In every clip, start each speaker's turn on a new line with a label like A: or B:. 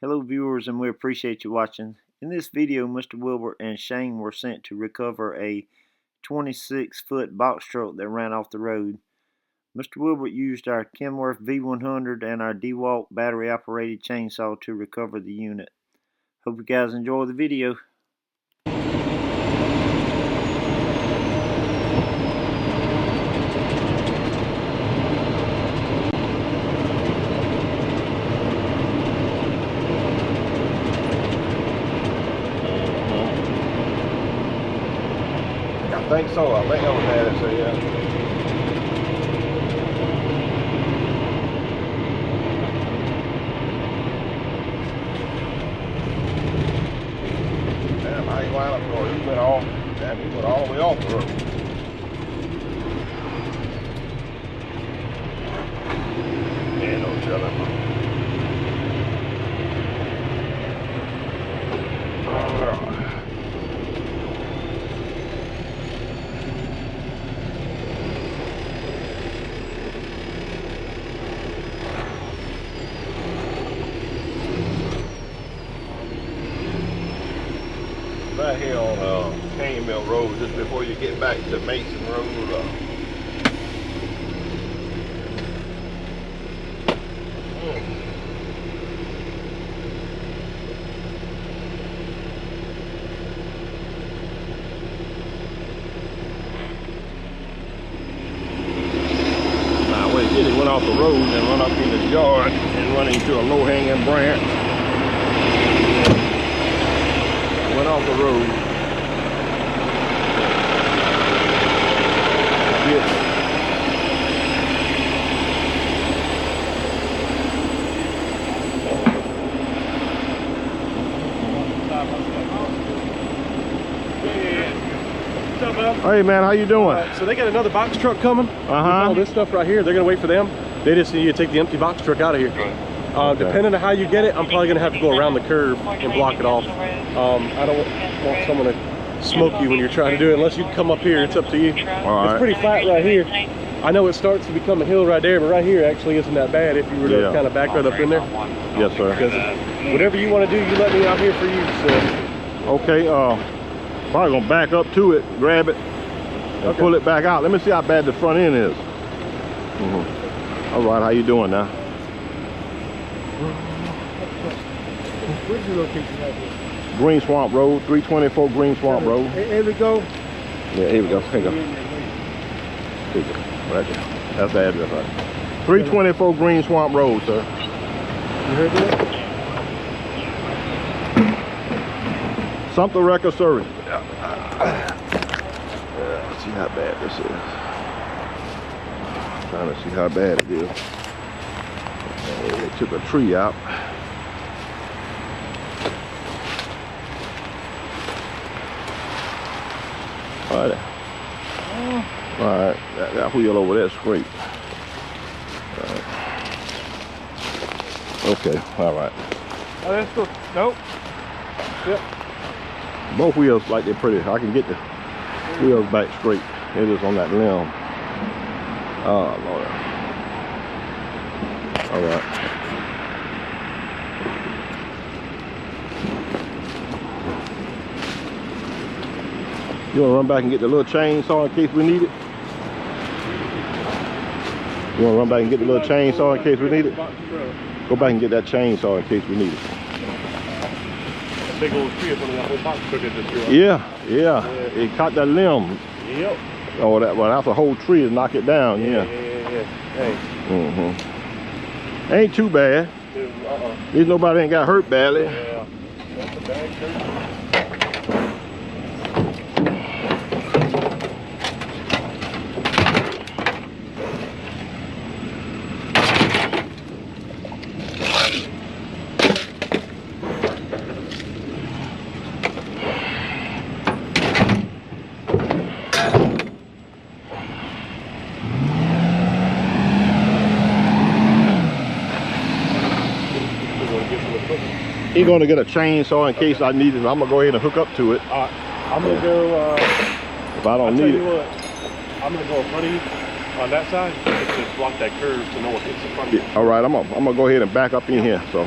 A: Hello viewers, and we appreciate you watching. In this video, Mr. Wilbur and Shane were sent to recover a 26-foot box truck that ran off the road. Mr. Wilbur used our Kenworth V100 and our DeWalt battery operated chainsaw to recover the unit. Hope you guys enjoy the video.
B: I think so. I think I was at it, so yeah. Damn, I ain't line up for it. He went all, damn, he went all the way off the road. Yeah, no telling. Right here on Canyon Mill Road, just before you get back to Mason Road. Nah, what he did, he went off the road and run up in the yard and run into a low-hanging branch. Went off the road. Hey man, how you doing?
C: So they got another box truck coming. All this stuff right here, they're gonna wait for them. They just need you to take the empty box truck out of here. Okay. Depending on how you get it, I'm probably gonna have to go around the curve and block it off. I don't want someone to smoke you when you're trying to do it, unless you come up here. It's up to you. It's pretty flat right here. I know it starts to become a hill right there, but right here actually isn't that bad if you were to kind of back right up in there.
B: Yes, sir.
C: Because whatever you want to do, you let me out here for you. So.
B: Okay. Probably gonna back up to it, grab it, and pull it back out. Let me see how bad the front end is. All right, how you doing now?
C: Where's your location right here?
B: Green Swamp Road, 324 Green Swamp Road.
C: Here we go.
B: Yeah, here we go. Here we go. Here we go. Right there. That's the address, right? 324 Green Swamp Road, sir.
C: You heard that?
B: Sumter Record Service. Let's see how bad this is. Trying to see how bad it is. They took a tree out. All right, that wheel over there scraped. Okay, all right.
C: Oh, that's cool. Nope. Yep.
B: Both wheels like they're pretty. I can get the wheels back straight. It is on that limb. Oh Lord. All right. You want to run back and get the little chainsaw in case we need it? You want to run back and get the little chainsaw in case we need it? Go back and get that chainsaw in case we need it.
C: Big old tree up under that whole box truck just through.
B: Yeah. It caught that limb.
C: Yep.
B: Oh, that's a whole tree to knock it down. Yeah.
C: Hey.
B: Ain't too bad. At least nobody ain't got hurt badly.
C: Yeah. That's a bad tree.
B: He's gonna get a chainsaw in case I need it. I'm gonna go ahead and hook up to it.
C: I'm gonna go.
B: If I don't need it,
C: I'm gonna go in front of you on that side. Just block that curve so no one hits in front of you.
B: All right, I'm gonna go ahead and back up in here. So.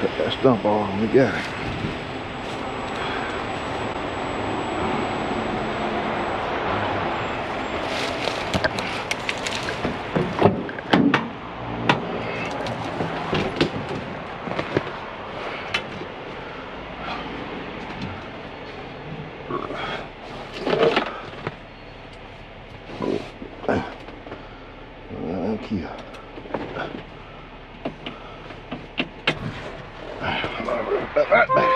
B: Cut that stump off and we got it. Thank you. Right back.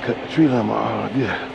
B: Cut the tree limb off. Yeah.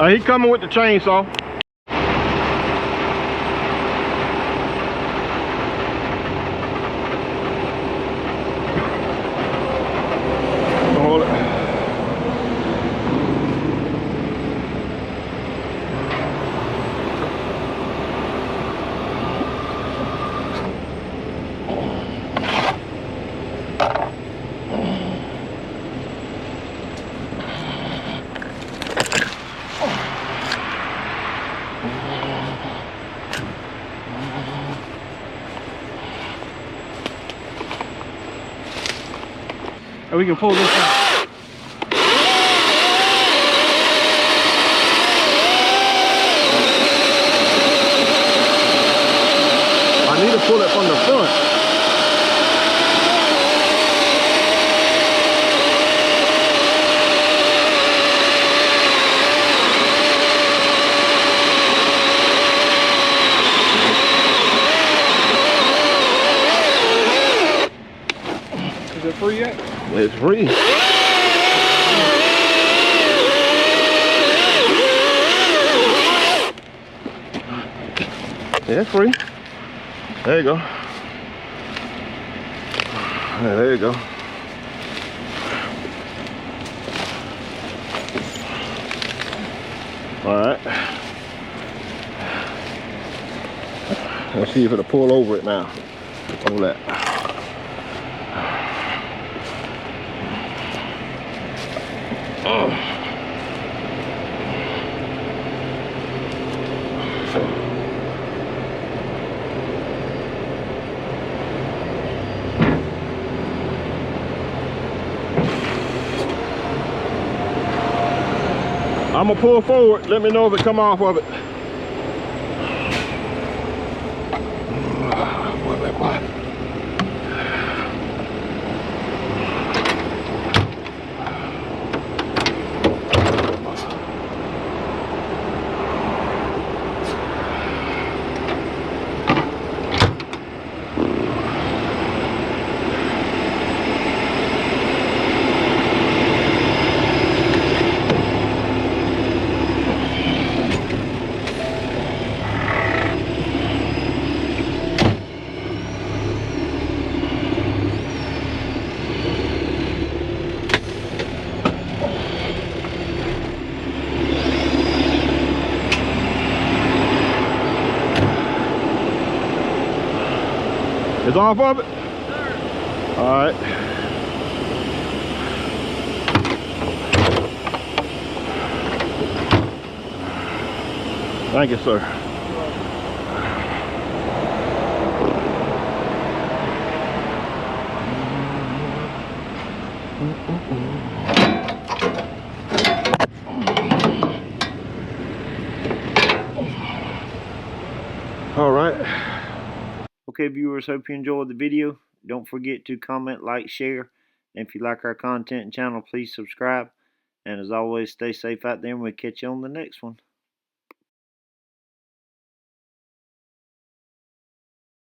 B: He coming with the chainsaw. Hold it.
C: And we can pull this out.
B: I need to pull it from the front.
C: Is it free yet?
B: It's free. Yeah, it's free. There you go. Yeah, there you go. All right. Let's see if it'll pull over it now. Hold that. I'm gonna pull forward. Let me know if it come off of it. It's off of it? Sir. All right. Thank you, sir. All right.
A: Okay, viewers, hope you enjoyed the video. Don't forget to comment, like, share. And if you like our content and channel, please subscribe. And as always, stay safe out there, and we'll catch you on the next one.